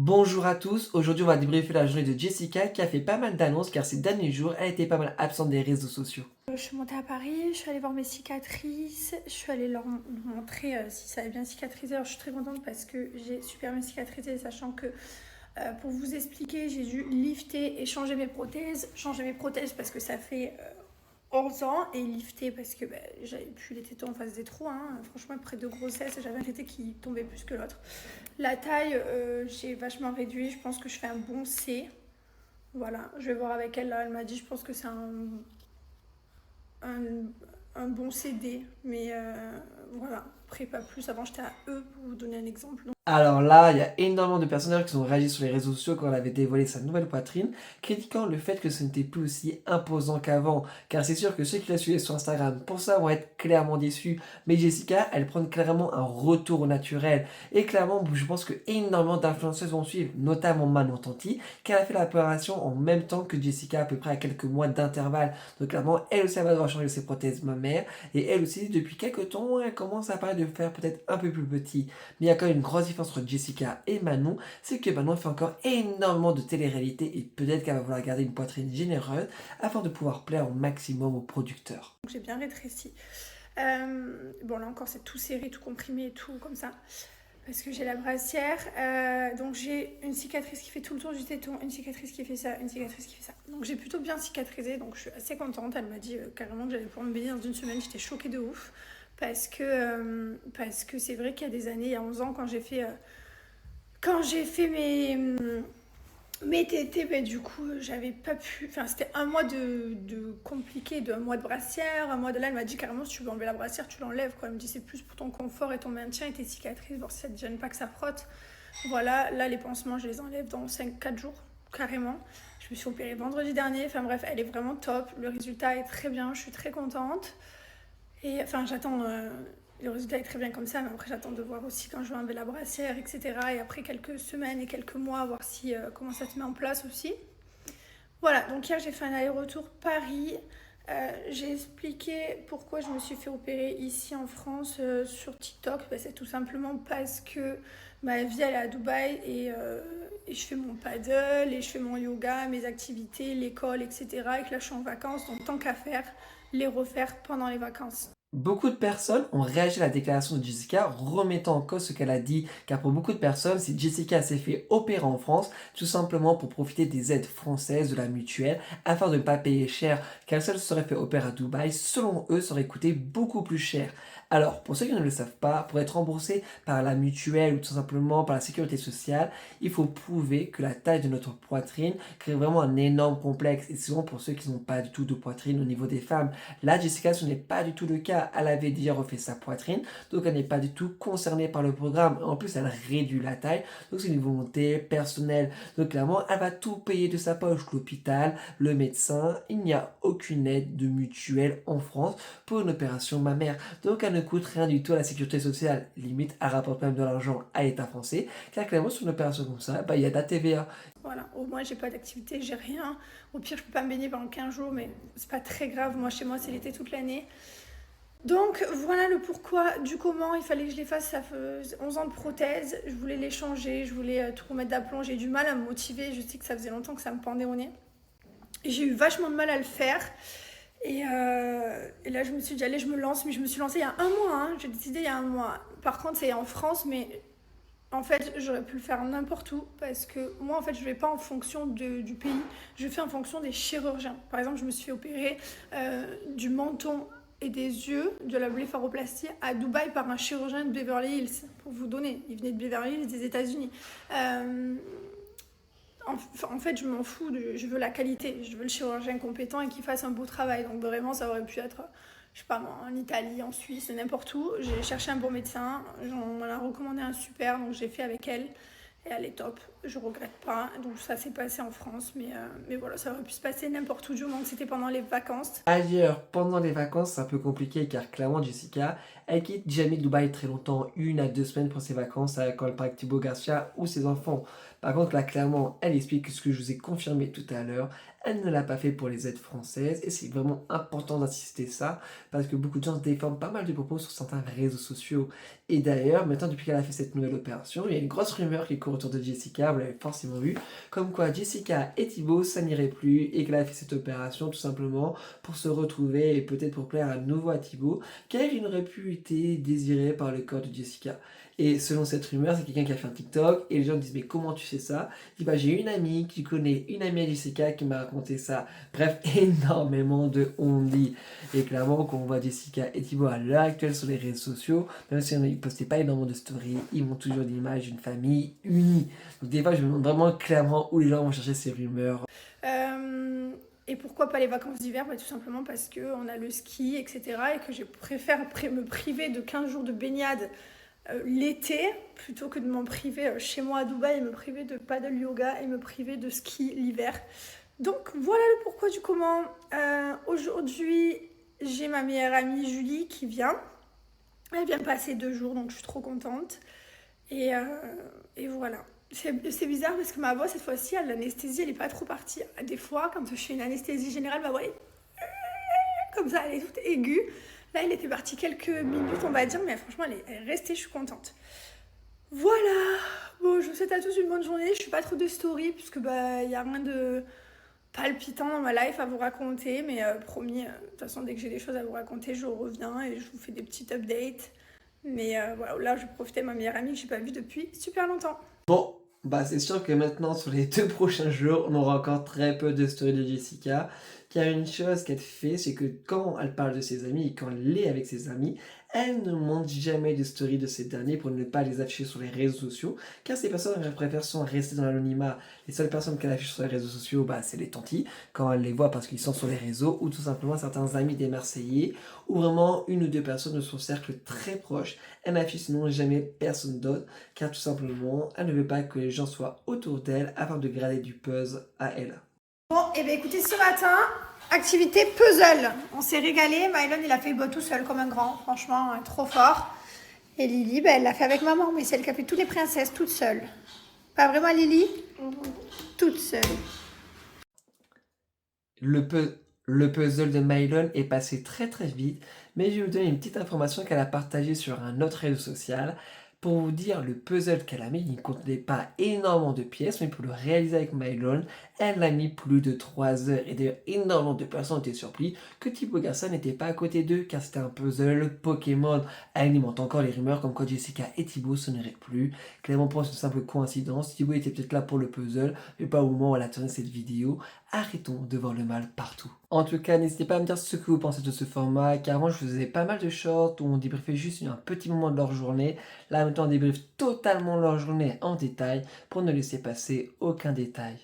Bonjour à tous, aujourd'hui on va débriefer la journée de Jessica qui a fait pas mal d'annonces car ces derniers jours elle était pas mal absente des réseaux sociaux. Je suis montée à Paris, je suis allée voir mes cicatrices, je suis allée leur montrer si ça avait bien cicatrisé. Alors je suis très contente parce que j'ai super bien cicatrisé, sachant que pour vous expliquer, j'ai dû lifter et changer mes prothèses. Changer mes prothèses parce que ça fait 11 ans et lifter parce que j'avais plus les tétons en face des trous. Franchement, après 2 grossesses, j'avais un tété qui tombait plus que l'autre. La taille, j'ai vachement réduit, je pense que je fais un bon C. Voilà, je vais voir avec elle là, elle m'a dit, je pense que c'est un, un bon CD, mais voilà. Après, pas plus. Avant, j'étais à E pour vous donner un exemple. Alors là, il y a énormément de personnes qui ont réagi sur les réseaux sociaux quand elle avait dévoilé sa nouvelle poitrine, critiquant le fait que ce n'était plus aussi imposant qu'avant. Car c'est sûr que ceux qui la suivaient sur Instagram pour ça vont être clairement déçus. Mais Jessica, elle prend clairement un retour au naturel. Et clairement, je pense que énormément d'influenceuses vont suivre, notamment Manon Tanti, qui a fait l'opération en même temps que Jessica, à peu près à quelques mois d'intervalle. Donc clairement, elle aussi, elle va devoir changer ses prothèses mammaires. Et elle aussi, depuis quelques temps, elle commence à parler de faire peut-être un peu plus petit. Mais il y a quand même une grosse différence entre Jessica et Manon, c'est que Manon fait encore énormément de télé-réalité et peut-être qu'elle va vouloir garder une poitrine généreuse afin de pouvoir plaire au maximum aux producteurs. Donc, j'ai bien rétréci. Bon, là encore, c'est tout serré, tout comprimé et tout comme ça. Parce que j'ai la brassière. Donc, j'ai une cicatrice qui fait tout le tour du téton, une cicatrice qui fait ça, une cicatrice qui fait ça. Donc, j'ai plutôt bien cicatrisé. Donc, je suis assez contente. Elle m'a dit carrément que j'allais pouvoir me baigner dans une semaine. J'étais choquée de ouf. Parce que c'est vrai qu'il y a des années, il y a 11 ans, quand j'ai fait mes tétés, du coup, j'avais pas pu. Enfin, c'était un mois de compliqué, un mois de brassière, un mois de là. Elle m'a dit carrément, si tu veux enlever la brassière, tu l'enlèves, quoi. Elle me dit, c'est plus pour ton confort et ton maintien et tes cicatrices, voir si ça te gêne pas que ça frotte. Voilà, là, les pansements, je les enlève dans 5-4 jours, carrément. Je me suis opérée vendredi dernier. Enfin, bref, elle est vraiment top. Le résultat est très bien, je suis très contente. Et enfin, j'attends. Le résultat est très bien comme ça, mais après, j'attends de voir aussi quand je vais enlever la brassière, etc. Et après quelques semaines et quelques mois, voir si, comment ça se met en place aussi. Voilà, donc hier, j'ai fait un aller-retour Paris. J'ai expliqué pourquoi je me suis fait opérer ici en France sur TikTok. C'est tout simplement parce que ma vie elle est à Dubaï et je fais mon paddle et je fais mon yoga, mes activités, l'école, etc. Et que là je suis en vacances, donc tant qu'à faire, les refaire pendant les vacances. Beaucoup de personnes ont réagi à la déclaration de Jessica, remettant en cause ce qu'elle a dit, car pour beaucoup de personnes, si Jessica s'est fait opérer en France, tout simplement pour profiter des aides françaises de la mutuelle, afin de ne pas payer cher, car si elle se serait fait opérer à Dubaï, selon eux, ça aurait coûté beaucoup plus cher. Alors, pour ceux qui ne le savent pas, pour être remboursé par la mutuelle ou tout simplement par la sécurité sociale, il faut prouver que la taille de notre poitrine crée vraiment un énorme complexe. Et souvent pour ceux qui n'ont pas du tout de poitrine au niveau des femmes. Là, Jessica, ce n'est pas du tout le cas. Elle avait déjà refait sa poitrine, donc elle n'est pas du tout concernée par le programme. En plus, elle réduit la taille, donc c'est une volonté personnelle. Donc clairement, elle va tout payer de sa poche. L'hôpital, le médecin, il n'y a aucune aide de mutuelle en France pour une opération mammaire. Donc elle ne coûte rien du tout à la sécurité sociale. Limite, elle rapporte même de l'argent à l'État français, car clairement, sur une opération comme ça, il y a de la TVA. Voilà, au moins j'ai pas d'activité, j'ai rien. Au pire, je peux pas me baigner pendant 15 jours, mais c'est pas très grave. Moi, chez moi, c'est l'été toute l'année. Donc voilà le pourquoi du comment il fallait que je les fasse. Ça fait 11 ans de prothèses, je voulais les changer, je voulais tout remettre d'aplomb. J'ai eu du mal à me motiver, je sais que ça faisait longtemps que ça me pendait au nez. Et j'ai eu vachement de mal à le faire. Et là, je me suis dit, allez, je me lance. Mais je me suis lancée il y a un mois. J'ai décidé il y a un mois. Par contre, c'est en France, mais en fait, j'aurais pu le faire n'importe où. Parce que moi, en fait, je ne vais pas en fonction du pays. Je fais en fonction des chirurgiens. Par exemple, je me suis fait opérer du menton et des yeux de la blépharoplastie à Dubaï par un chirurgien de Beverly Hills. Pour vous donner, il venait de Beverly Hills des États-Unis. En fait, je m'en fous, je veux la qualité, je veux le chirurgien compétent et qui fasse un beau travail. Donc vraiment, ça aurait pu être, je sais pas moi, en Italie, en Suisse, n'importe où. J'ai cherché un bon médecin, on m'en a recommandé un super, donc j'ai fait avec elle. Et elle est top, je regrette pas. Donc ça s'est passé en France, mais voilà, ça aurait pu se passer n'importe où, du moment que c'était pendant les vacances. Ailleurs, pendant les vacances, c'est un peu compliqué car clairement Jessica, elle quitte jamais Dubaï très longtemps, 1 à 2 semaines pour ses vacances quand elle part avec Thibaut Garcia ou ses enfants. Par contre, là, clairement, elle explique que ce que je vous ai confirmé tout à l'heure, elle ne l'a pas fait pour les aides françaises et c'est vraiment important d'insister ça parce que beaucoup de gens déforment pas mal de propos sur certains réseaux sociaux. Et d'ailleurs, maintenant, depuis qu'elle a fait cette nouvelle opération, il y a une grosse rumeur qui court autour de Jessica, vous l'avez forcément vu, comme quoi Jessica et Thibaut, ça n'irait plus et qu'elle a fait cette opération tout simplement pour se retrouver et peut-être pour plaire à nouveau à Thibaut, car il n'aurait plus été désiré par le corps de Jessica. Et selon cette rumeur, c'est quelqu'un qui a fait un TikTok et les gens disent mais comment tu sais ça? Il dit bah j'ai une amie qui connaît une amie à Jessica qui m'a raconté ça. Bref, énormément de on dit. Et clairement, quand on voit Jessica et Thibaut à l'heure actuelle sur les réseaux sociaux, même si ils ne postaient pas énormément de stories, ils montrent toujours l'image d'une famille unie. Donc des fois, je me demande vraiment clairement où les gens vont chercher ces rumeurs. Et pourquoi pas les vacances d'hiver? Tout simplement parce qu'on a le ski, etc. Et que je préfère me priver de 15 jours de baignade l'été plutôt que de m'en priver chez moi à Dubaï et me priver de paddle yoga et me priver de ski l'hiver. Donc voilà le pourquoi du comment. Aujourd'hui, j'ai ma meilleure amie Julie qui vient. Elle vient passer 2 jours, donc je suis trop contente. Et voilà. C'est bizarre parce que ma voix, cette fois-ci, l'anesthésie, elle n'est pas trop partie. Des fois, quand je fais une anesthésie générale, ma voix est comme ça, elle est toute aiguë. Là, elle était partie quelques minutes, on va dire, mais franchement, elle est restée, je suis contente. Voilà. Bon, je vous souhaite à tous une bonne journée. Je ne fais pas trop de story, puisque il n'y a rien de palpitant dans ma life à vous raconter. Mais promis, de toute façon, dès que j'ai des choses à vous raconter, je reviens et je vous fais des petites updates. Mais voilà, là, je profitais de ma meilleure amie que je n'ai pas vue depuis super longtemps. Bon, bah c'est sûr que maintenant, sur les 2 prochains jours, on aura encore très peu de stories de Jessica. Car une chose qu'elle fait, c'est que quand elle parle de ses amis et quand elle est avec ses amis, elle ne montre jamais de stories de ces derniers pour ne pas les afficher sur les réseaux sociaux. Car ces personnes préfèrent rester dans l'anonymat. Les seules personnes qu'elle affiche sur les réseaux sociaux, bah, c'est les tantis, quand elle les voit parce qu'ils sont sur les réseaux, ou tout simplement certains amis des Marseillais, ou vraiment une ou deux personnes de son cercle très proche. Elle n'affiche sinon jamais personne d'autre, car tout simplement, elle ne veut pas que les gens soient autour d'elle afin de grader du buzz à elle. Bon, et bien écoutez, ce matin, activité puzzle. On s'est régalé. Mylon, il a fait tout seul comme un grand. Franchement, trop fort. Et Lily, elle l'a fait avec maman. Mais c'est elle qui a fait toutes les princesses toute seule. Pas vraiment Lily? Toute seule. Le puzzle de Mylon est passé très très vite, mais je vais vous donner une petite information qu'elle a partagée sur un autre réseau social. Pour vous dire, le puzzle qu'elle a mis, il ne contenait pas énormément de pièces, mais pour le réaliser avec Mylon, elle a mis plus de 3 heures. Et d'ailleurs, énormément de personnes étaient surpris que Thibaut Garça n'était pas à côté d'eux, car c'était un puzzle Pokémon. Elle alimente encore les rumeurs comme quoi Jessica et Thibaut se n'iraient plus. Clairement, pour une simple coïncidence, Thibaut était peut-être là pour le puzzle, mais pas au moment où elle a tourné cette vidéo. Arrêtons de voir le mal partout. En tout cas, n'hésitez pas à me dire ce que vous pensez de ce format, car avant je faisais pas mal de shorts où on débriefait juste un petit moment de leur journée. Là, maintenant, on débriefe totalement leur journée en détail pour ne laisser passer aucun détail.